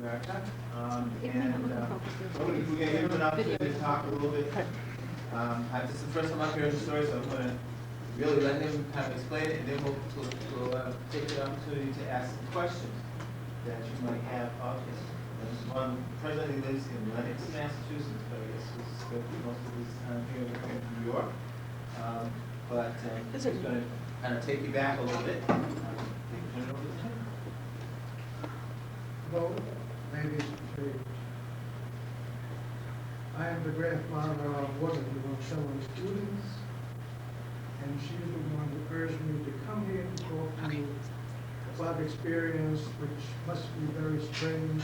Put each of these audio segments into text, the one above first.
America. We're going to give him an opportunity to talk a little bit. This is the first time I've heard the story, so I'm going to really let him kind of explain it, and then we'll take the opportunity to ask some questions that you might have of him. This one presently lives in Lenox, Massachusetts, but I guess he's spent most of his time here in New York. But he's going to kind of take you back a little bit. Turn it over to him. Hello, ladies and gentlemen. I am the grandfather of one of your fellow students, and she's the one who urged me to come here to talk to you about experience which must be very strange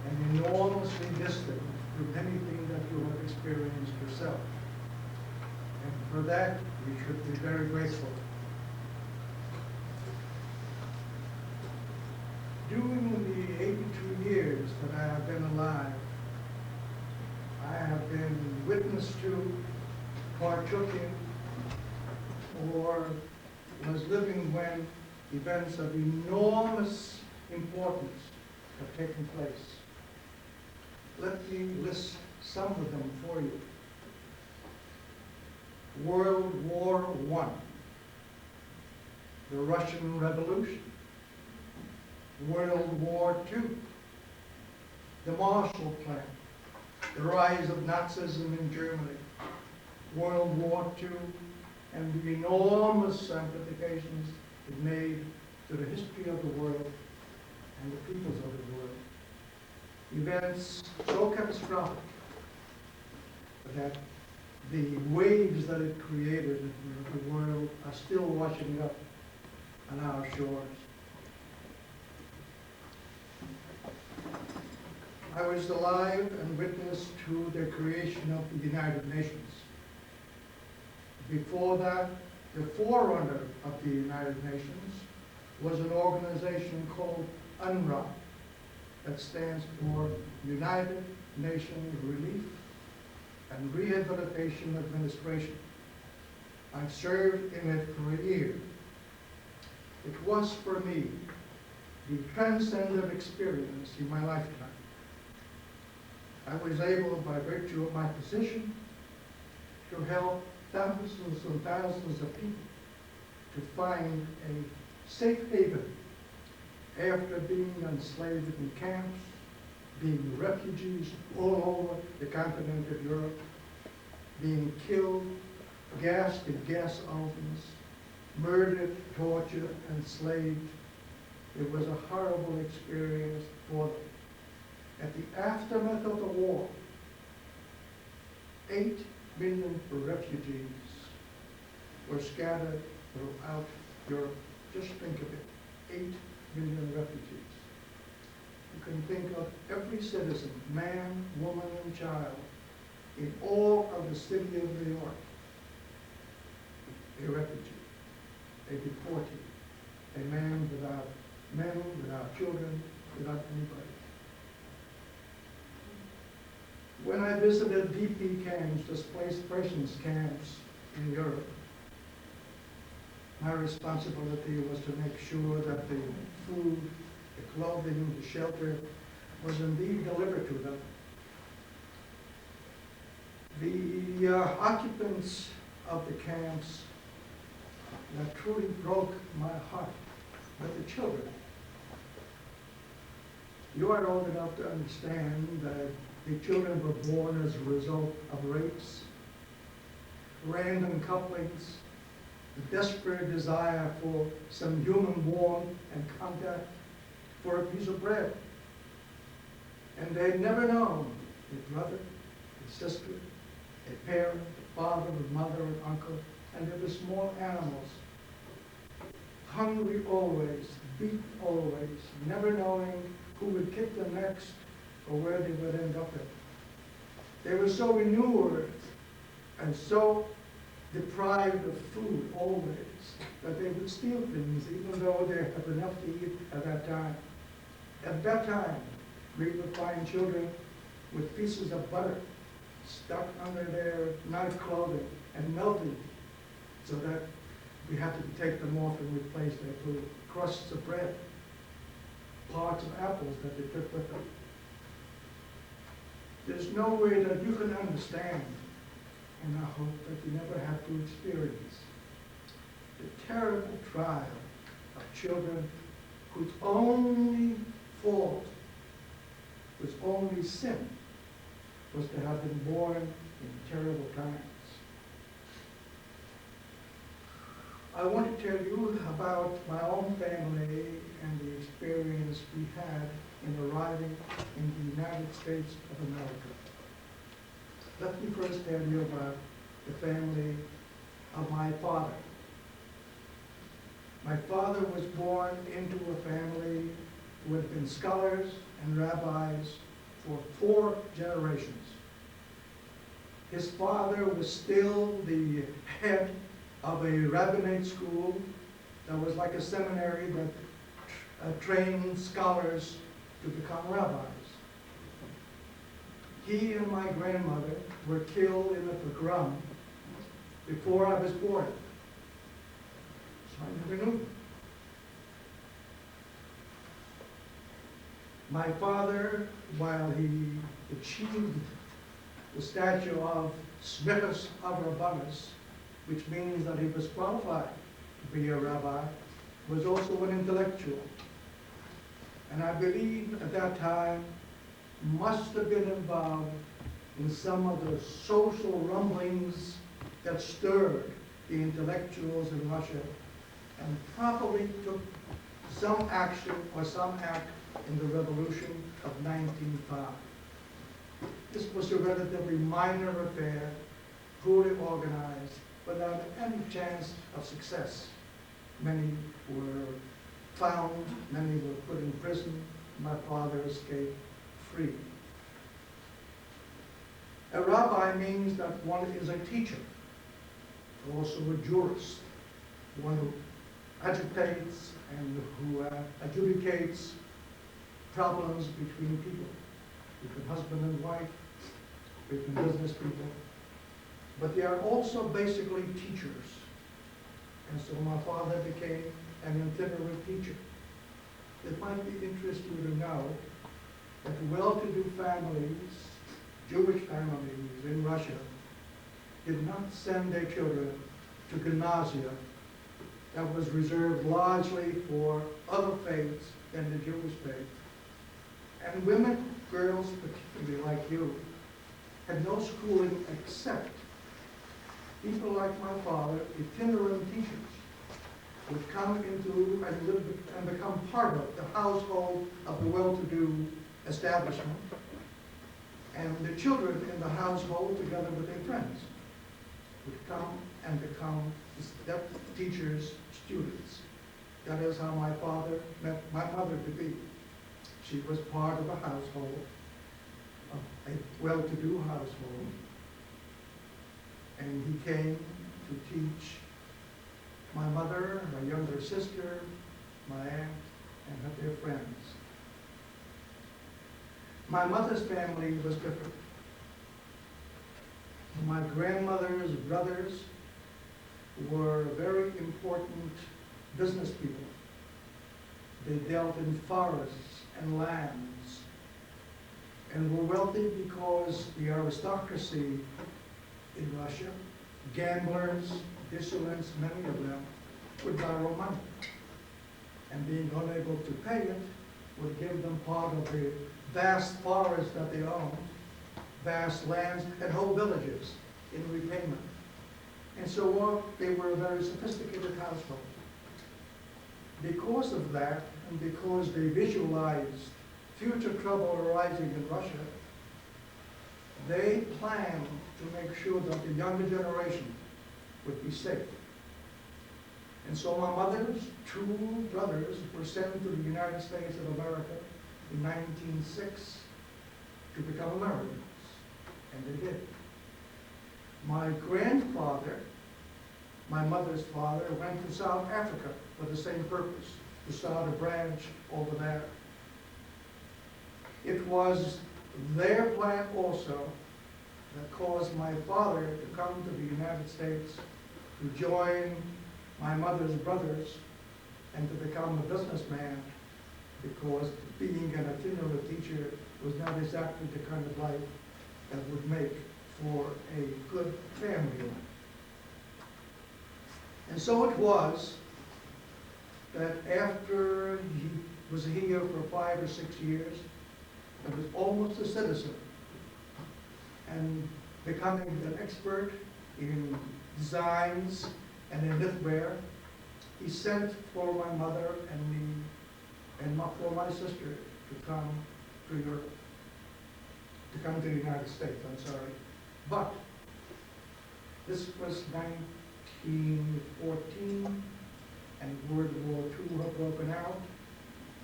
and enormously distant from anything that you have experienced yourself. And for that, we should be very grateful. During the 82 years that I have been alive, I have been witness to, partook in, or was living when events of enormous importance have taken place. Let me list some of them for you. World War I, the Russian Revolution, World War II, the Marshall Plan, the rise of Nazism in Germany, World War II, and the enormous amplifications it made to the history of the world and the peoples of the world. Events so catastrophic that the waves that it created in the world are still washing up on our shores. I was alive and witness to the creation of the United Nations. Before that, the forerunner of the United Nations was an organization called UNRWA, that stands for United Nations Relief and Rehabilitation Administration. I served in it for a year. It was for me the transcendent experience in my lifetime. I was able, by virtue of my position, to help thousands and thousands of people to find a safe haven after being enslaved in camps, being refugees all over the continent of Europe, being killed, gassed in gas ovens, murdered, tortured, enslaved. It was a horrible experience for them. At the aftermath of the war, 8 million refugees were scattered throughout Europe. Just think of it, 8 million refugees. You can think of every citizen, man, woman, and child, in all of the city of New York, a refugee, a deportee, a man without men, without children, without anybody. When I visited DP camps, displaced persons camps in Europe, my responsibility was to make sure that the food, the clothing, the shelter was indeed delivered to them. The occupants of the camps that truly broke my heart were the children. You are old enough to understand that the children were born as a result of rapes, random couplings, the desperate desire for some human warmth and contact, for a piece of bread. And they'd never known a brother, a sister, a parent, a father, a mother, an uncle, and they were small animals, hungry always, beat always, never knowing who would kick them next or where they would end up at. They were so inured and so deprived of food always that they would steal things even though they had enough to eat at that time. At that time, we would find children with pieces of butter stuck under their night clothing and melting so that we had to take them off and replace their food. Crusts of bread, parts box of apples that they took with them. There's no way that you can understand, and I hope that you never have to experience, the terrible trial of children whose only fault, whose only sin, was to have been born in terrible times. I want to tell you about my own family and the experience we had in arriving in the United States of America. Let me first tell you about the family of my father. My father was born into a family who had been scholars and rabbis for 4 generations. His father was still the head of a rabbinate school that was like a seminary that trained scholars to become rabbis. He and my grandmother were killed in a pogrom before I was born. So I never knew. My father, while he achieved the stature of Smichus Avrabanus, which means that he was qualified to be a rabbi, was also an intellectual. And I believe at that time must have been involved in some of the social rumblings that stirred the intellectuals in Russia, and probably took some action or some act in the revolution of 1905. This was a relatively minor affair, poorly organized, without any chance of success. Many were found, many were put in prison. My father escaped free. A rabbi means that one is a teacher, also a jurist, one who agitates and who adjudicates problems between people, between husband and wife, between business people. But they are also basically teachers. And so my father became an itinerant teacher. It might be interesting to know that well-to-do families, Jewish families in Russia, did not send their children to gymnasia that was reserved largely for other faiths than the Jewish faith. And women, girls particularly like you, had no schooling except people like my father, itinerant teachers, would come into and live and become part of the household of the well-to-do establishment, and the children in the household, together with their friends, would come and become that teacher's students. That is how my father met my mother to be. She was part of a household, of a well-to-do household, and he came to teach my mother, my younger sister, my aunt, and their friends. My mother's family was different. My grandmother's brothers were very important business people. They dealt in forests and lands and were wealthy because the aristocracy in Russia, gamblers, dissidents, many of them, would borrow money. And being unable to pay it would give them part of the vast forests that they owned, vast lands, and whole villages in repayment. And so they were a very sophisticated household. Because of that, and because they visualized future trouble arising in Russia, they planned to make sure that the younger generation would be safe. And so my mother's 2 brothers were sent to the United States of America in 1906 to become Americans, and they did. My grandfather, my mother's father, went to South Africa for the same purpose, to start a branch over there. It was their plan also that caused my father to come to the United States to join my mother's brothers and to become a businessman, because being an itinerant teacher was not exactly the kind of life that would make for a good family life. And so it was that after he was here for 5 or 6 years, and was almost a citizen, and becoming an expert in designs and in knitwear, he sent for my mother and me, and for my sister to come to Europe, to come to the United States, I'm sorry. But this was 1914, and World War II had broken out,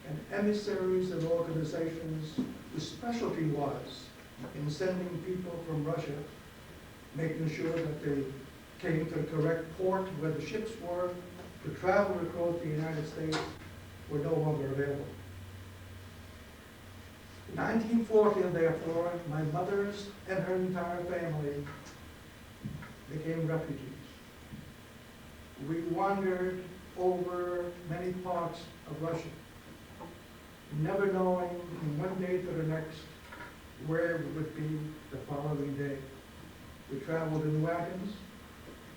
and emissaries of organizations whose specialty was in sending people from Russia, making sure that they came to the correct port where the ships were, to travel across the United States, were no longer available. In 1940, therefore, my mother's and her entire family became refugees. We wandered over many parts of Russia, never knowing from one day to the next where we would be the following day. We traveled in wagons.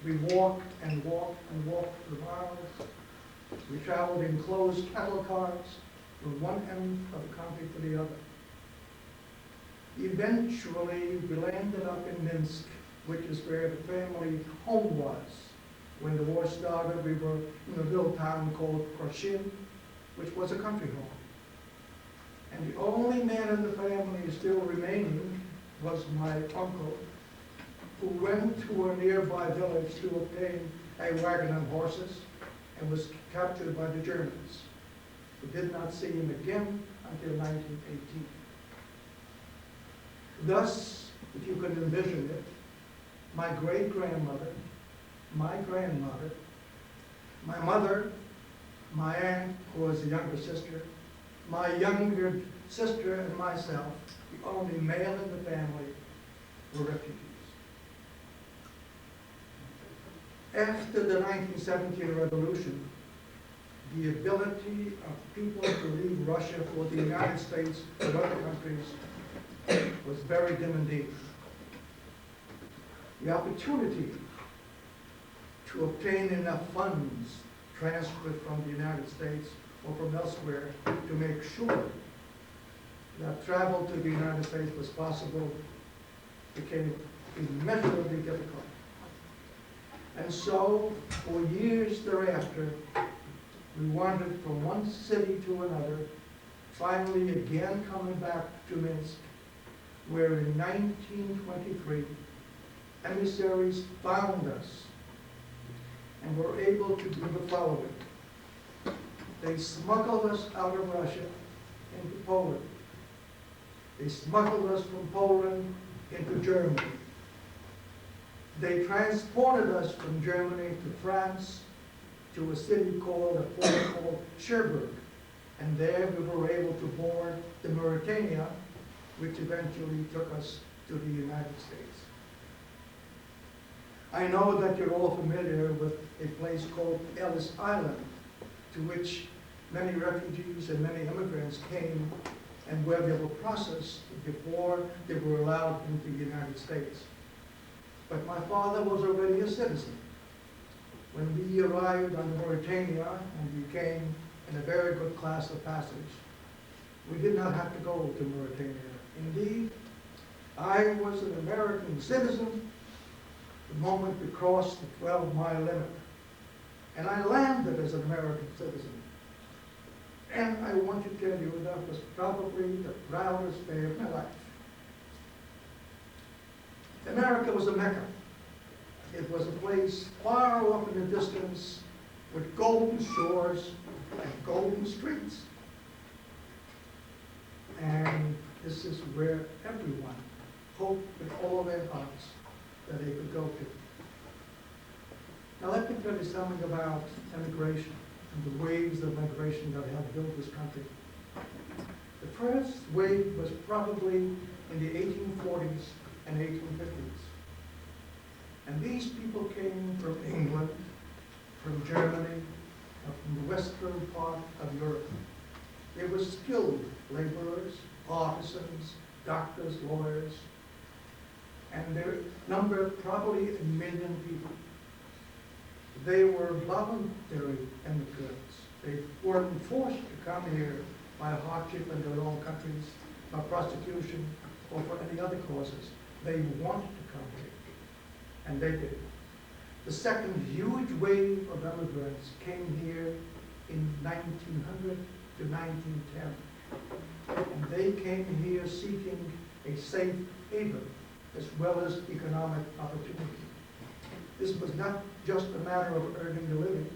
We walked and walked and walked for miles. We traveled in closed cattle carts from one end of the country to the other. Eventually, we landed up in Minsk, which is where the family home was. When the war started, we were in a little town called Korshin, which was a country home. And the only man in the family still remaining was my uncle, who went to a nearby village to obtain a wagon and horses and was captured by the Germans. We did not see him again until 1918. Thus, if you could envision it, my great-grandmother, my grandmother, my mother, my aunt, who was the younger sister, my younger sister, and myself, the only male in the family, were refugees. After the 1917 revolution, the ability of people to leave Russia for the United States or other countries was very dim indeed. The opportunity to obtain enough funds transferred from the United States or from elsewhere to make sure that travel to the United States was possible became immeasurably difficult. And so, for years thereafter, we wandered from one city to another, finally again coming back to Minsk, where in 1923, emissaries found us and were able to do the following. They smuggled us out of Russia into Poland. They smuggled us from Poland into Germany. They transported us from Germany to France, to a city called, a port called Cherbourg. And there we were able to board the Mauritania, which eventually took us to the United States. I know that you're all familiar with a place called Ellis Island, to which many refugees and many immigrants came and where they were processed before they were allowed into the United States. But my father was already a citizen. When we arrived on Mauritania and we came in a very good class of passage, we did not have to go to Mauritania. Indeed, I was an American citizen the moment we crossed the 12-mile limit. And I landed as an American citizen. And I want to tell you that was probably the proudest day of my life. America was a mecca. It was a place far off in the distance with golden shores and golden streets. And this is where everyone hoped with all their hearts that they could go to. Now let me tell you something about immigration and the waves of migration that have built this country. The first wave was probably in the 1840s and 1850s. And these people came from England, from Germany, and from the western part of Europe. They were skilled laborers, artisans, doctors, lawyers, and their number probably 1 million people. They were voluntary immigrants. They weren't forced to come here by hardship in their own countries, by prostitution, or for any other causes. They wanted to come here, and they did. The second huge wave of immigrants came here in 1900 to 1910. And they came here seeking a safe haven as well as economic opportunity. This was not just a matter of earning a living.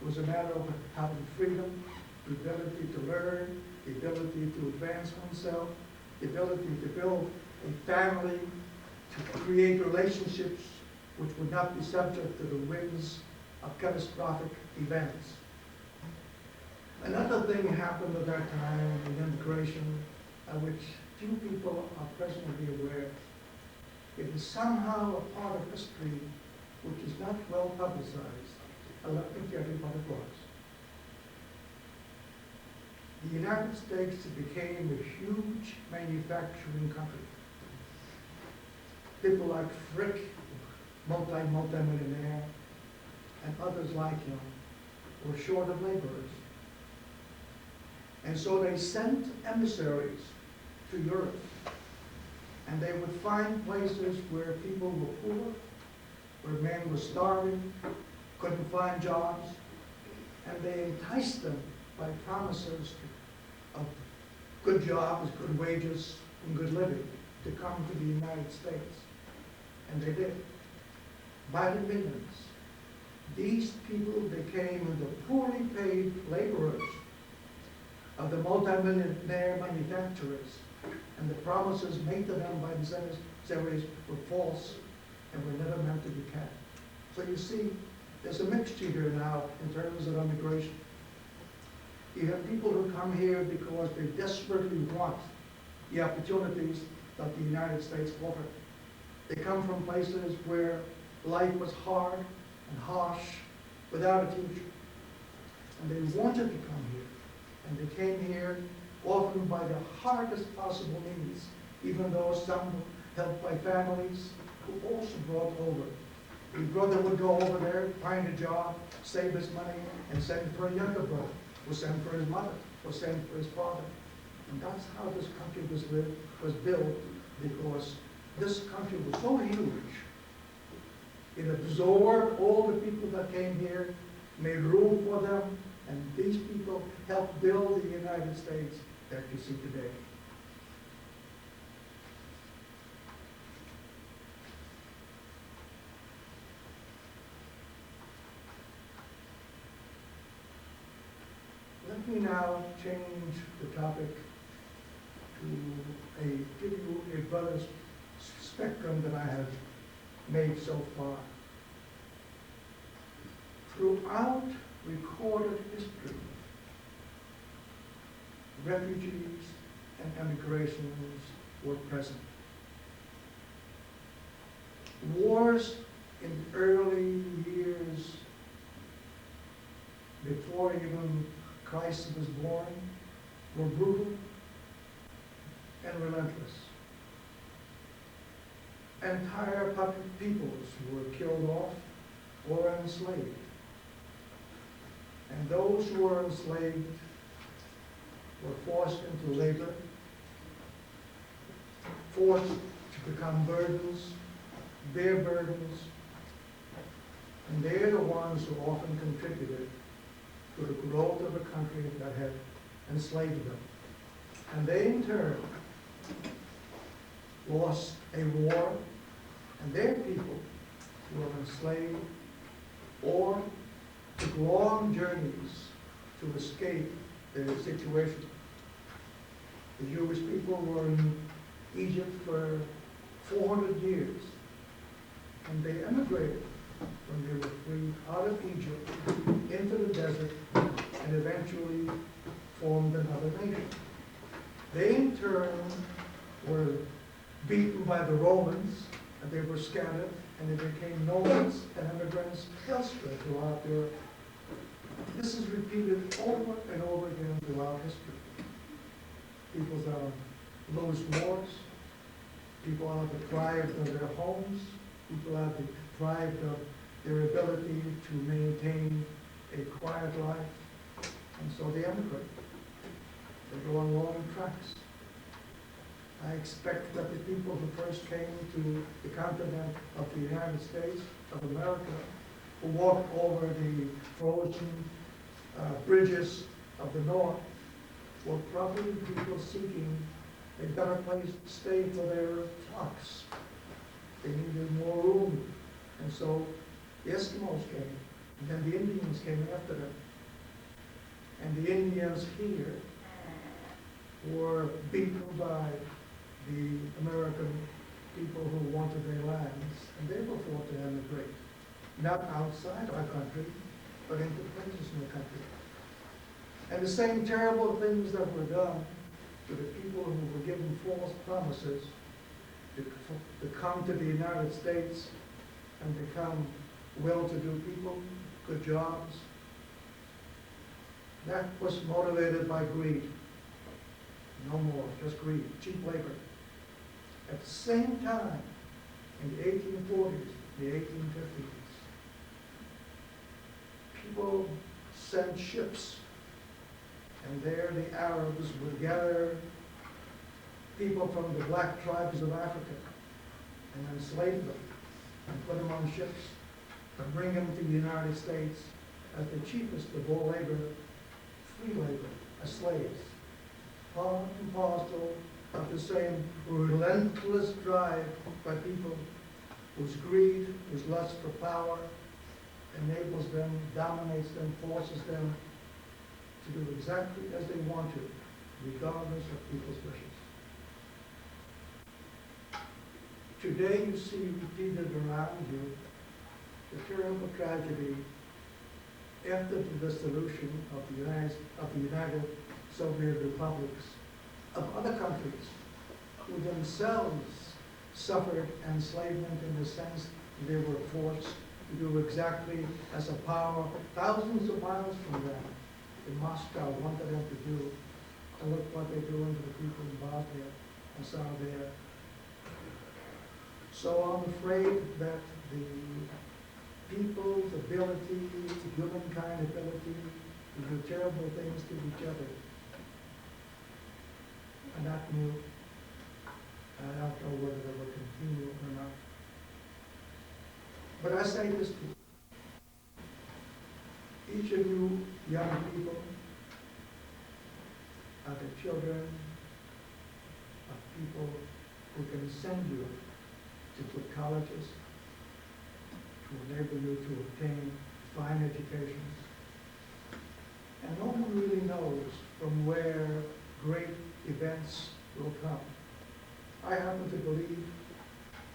It was a matter of having freedom, the ability to learn, the ability to advance oneself, the ability to build a family, to create relationships which would not be subject to the winds of catastrophic events. Another thing happened at that time in immigration, which few people are presently aware. It is somehow a part of history which is not well publicized. I think everybody was. The United States became a huge manufacturing country. People like Frick, multi-millionaire, and others like him were short of laborers. And so they sent emissaries to Europe. And they would find places where people were poor, where men were starving, couldn't find jobs, and they enticed them by promises of good jobs, good wages, and good living to come to the United States. And they did, by the millions. These people became the poorly paid laborers of the multimillionaire manufacturers, and the promises made to them by the emissaries were false and were never meant to be kept. So you see, there's a mixture here now in terms of immigration. You have people who come here because they desperately want the opportunities that the United States offered. They come from places where life was hard and harsh, without a future. And they wanted to come here. And they came here often by the hardest possible means, even though some were helped by families who also brought over. A brother would go over there, find a job, save his money, and send for a younger brother, or send for his mother, or send for his father. And that's how this country was built, because this country was so huge. It absorbed all the people that came here, made room for them, and these people helped build the United States that you see today. Let me now change the topic to give you a broader spectrum that I have made so far. Throughout recorded history, refugees and emigrations were present. Wars in the early years, before even Christ was born, were brutal and relentless. Entire peoples were killed off or enslaved. And those who were enslaved were forced into labor, forced to become burdens, bear burdens, and they're the ones who often contributed to the growth of a country that had enslaved them. And they, in turn, lost a war, and their people were enslaved or took long journeys to escape their situation. The Jewish people were in Egypt for 400 years, and they emigrated when they were freed out of Egypt into the desert and eventually formed another nation. They in turn were beaten by the Romans, and they were scattered, and they became nomads and immigrants elsewhere throughout Europe. This is repeated over and over again throughout history. People lose wars, people are deprived of their homes, people are deprived of their ability to maintain a quiet life, and so they emigrate. They go on long tracks. I expect that the people who first came to the continent of the United States of America, who walked over the frozen bridges of the North, were probably people seeking a better place to stay for their flocks. They needed more room. And so the Eskimos came, and then the Indians came after them. And the Indians here were beaten by the American people who wanted their lands, and they were forced to emigrate, not outside our country, but into places in the country. And the same terrible things that were done to the people who were given false promises to come to the United States and become well-to-do people, good jobs, that was motivated by greed. No more, just greed, cheap labor. At the same time, in the 1840s, the 1850s, people sent ships, and there the Arabs would gather people from the black tribes of Africa and enslave them and put them on ships and bring them to the United States as the cheapest of all labor, free labor, as slaves. Part and parcel of the same relentless drive by people whose greed, whose lust for power enables them, dominates them, forces them to do exactly as they want to, regardless of people's wishes. Today you see repeated around you the terrible tragedy after the dissolution of the United Soviet republics of other countries who themselves suffered enslavement in the sense that they were forced to do exactly as a power thousands of miles from them in Moscow wanted them to do. And look what they're doing to the people in Bosnia and Serbia. So I'm afraid that the people's ability, humankind ability to do terrible things to each other are not new. I don't know whether they will continue or not. But I say this to each of you young people are the children of people who can send you to good colleges, to enable you to obtain fine educations. And no one really knows from where great events will come. I happen to believe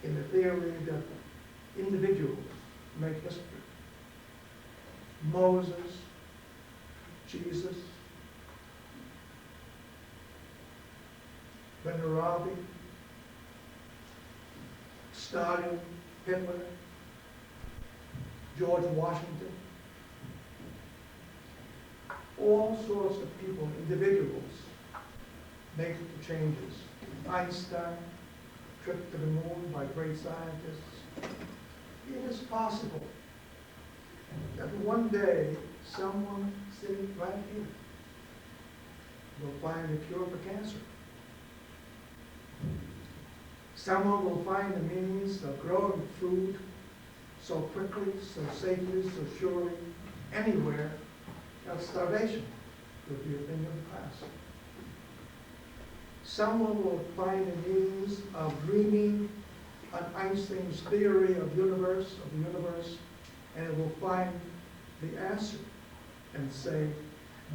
in the theory that individuals make history. Moses, Jesus, Harvey, Stalin, Hitler, George Washington, all sorts of people, individuals, make the changes. Einstein, trip to the moon by great scientists. It is possible that one day someone sitting right here will find a cure for cancer. Someone will find the means of growing food so quickly, so safely, so surely, anywhere, that starvation would be a thing of the past. Someone will find a means of dreaming on Einstein's theory of the universe, and it will find the answer and say,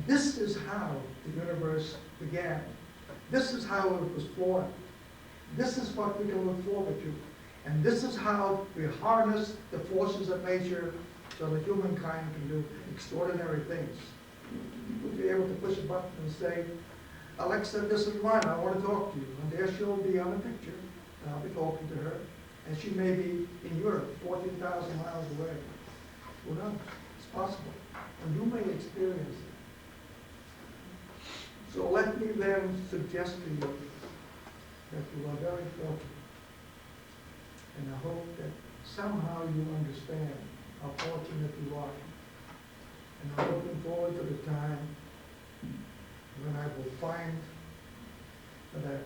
this is how the universe began. This is how it was formed. This is what we can look forward to. And this is how we harness the forces of nature so that humankind can do extraordinary things. We'll be able to push a button and say, Alexa, this is Ron, I want to talk to you. And there she'll be on the picture, and I'll be talking to her. And she may be in Europe, 14,000 miles away. Who knows? It's possible. and you may experience it. So let me then suggest to you that you are very fortunate, and I hope that somehow you understand how fortunate you are. And I'm looking forward to the time when I will find that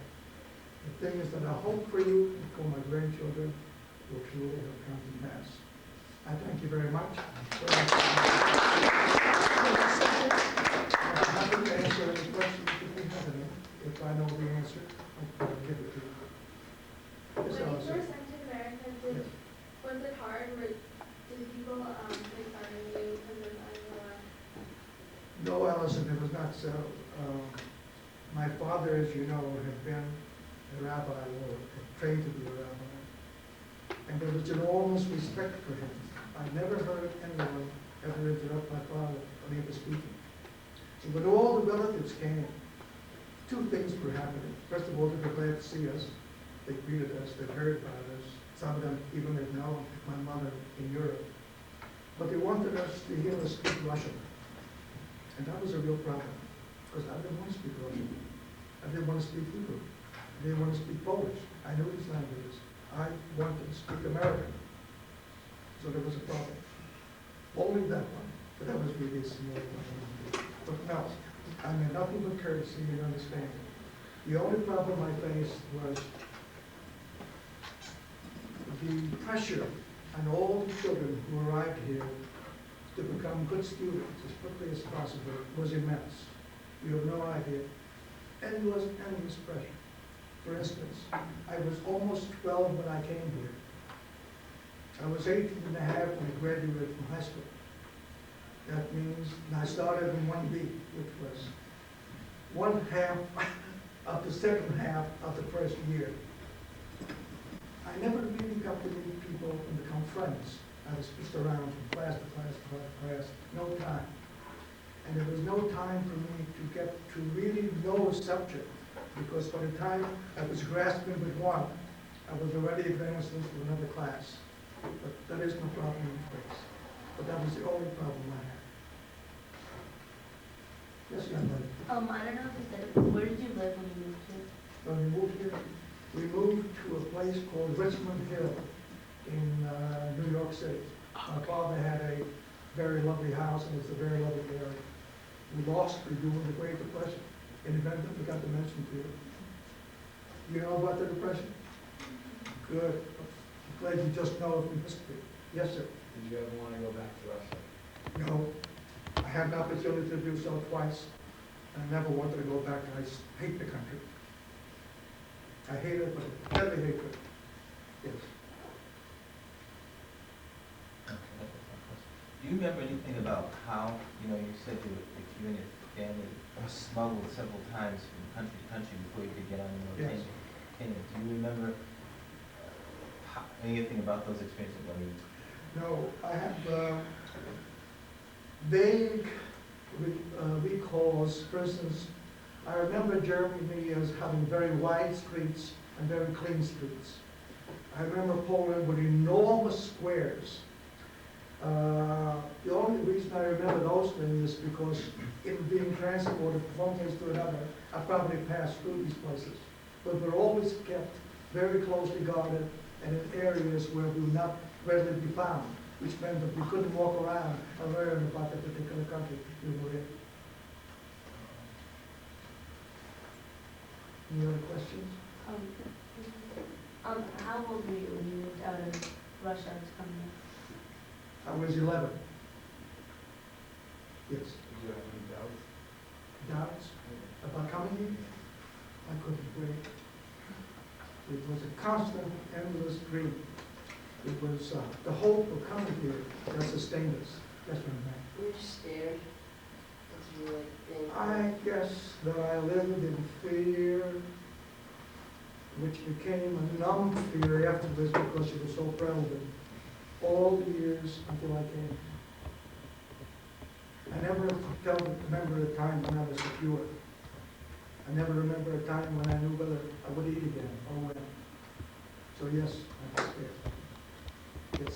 the things that I hope for you and for my grandchildren will truly have come to pass. I thank you very much. I'm happy to answer any questions if you have any. If I know the answer, I'll give it to you. When Yes, you Allison. were sent to America, Yes. was it hard? Did people make fun of you because of Iowa? No, Allison, it was not so. My father, as you know, had been a rabbi or had trained to be a rabbi. And there was enormous respect for him. I never heard anyone ever interrupt my father when he was speaking. So when all the relatives came, two things were happening. First of all, they were glad to see us. They greeted us, they heard about us. Some of them even had known my mother in Europe. But they wanted us to hear us speak Russian. And that was a real problem, because I didn't want to speak Russian. I didn't want to speak Hebrew. I didn't want to speak Polish. I knew these languages. I wanted to speak American. So there was a problem. Only that one, but that was really a small problem. But no, I mean nothing but courtesy and understanding. The only problem I faced was the pressure on all the children who arrived here to become good students as quickly as possible was immense. You have no idea. Endless pressure. For instance, I was almost 12 when I came here. I was 18 and a half when I graduated from high school. That means, and I started in 1B, which was one half of the second half of the first year. I never really got to meet people and become friends. I was just around from class to class to class, no time. And there was no time for me to get to really know a subject, because by the time I was grasping with one, I was already advanced into another class. But that is no problem in face. But that was the only problem I had. Yes, young lady. I don't know if you said it, but where did you live when you moved here? When we moved here, we moved to a place called Richmond Hill in New York City. My father had a very lovely house, and it's a very lovely area. We lost it during the Great Depression, an event that we forgot to mention to you. You know about the Depression? Good. I'm glad you just know from history. Yes, sir. Did you ever want to go back to Russia? No. I had an opportunity to do so twice, and I never wanted to go back. I hate the country. I hate it, but deadly hatred. Yes. Do you remember anything about how, you said that you and your family were smuggled several times from country to country before you could get on the Yes. plane? Do you remember anything about those experiences? No, I have vague recalls. For instance, I remember Germany as having very wide streets and very clean streets. I remember Poland with enormous squares. The only reason I remember those things is because in being transported from one place to another, I probably passed through these places. But they're always kept very closely guarded and in areas where we would not readily be found, which meant that we couldn't walk around and learn about the particular country we were in. Any other questions? How old were you when you moved out of Russia to come here? I was 11. Yes. Did you have any doubts? Doubts about coming here? I couldn't wait. It was a constant, endless dream. It was the hope of coming here that sustained us. That's what I meant. Were you scared? Did you think? I guess that I lived in fear, which became a numb fear afterwards because it was so prevalent all the years until I came. I never remember a time when I was secure. I never remember a time when I knew whether I would eat again or when. So yes, I was scared. Yes.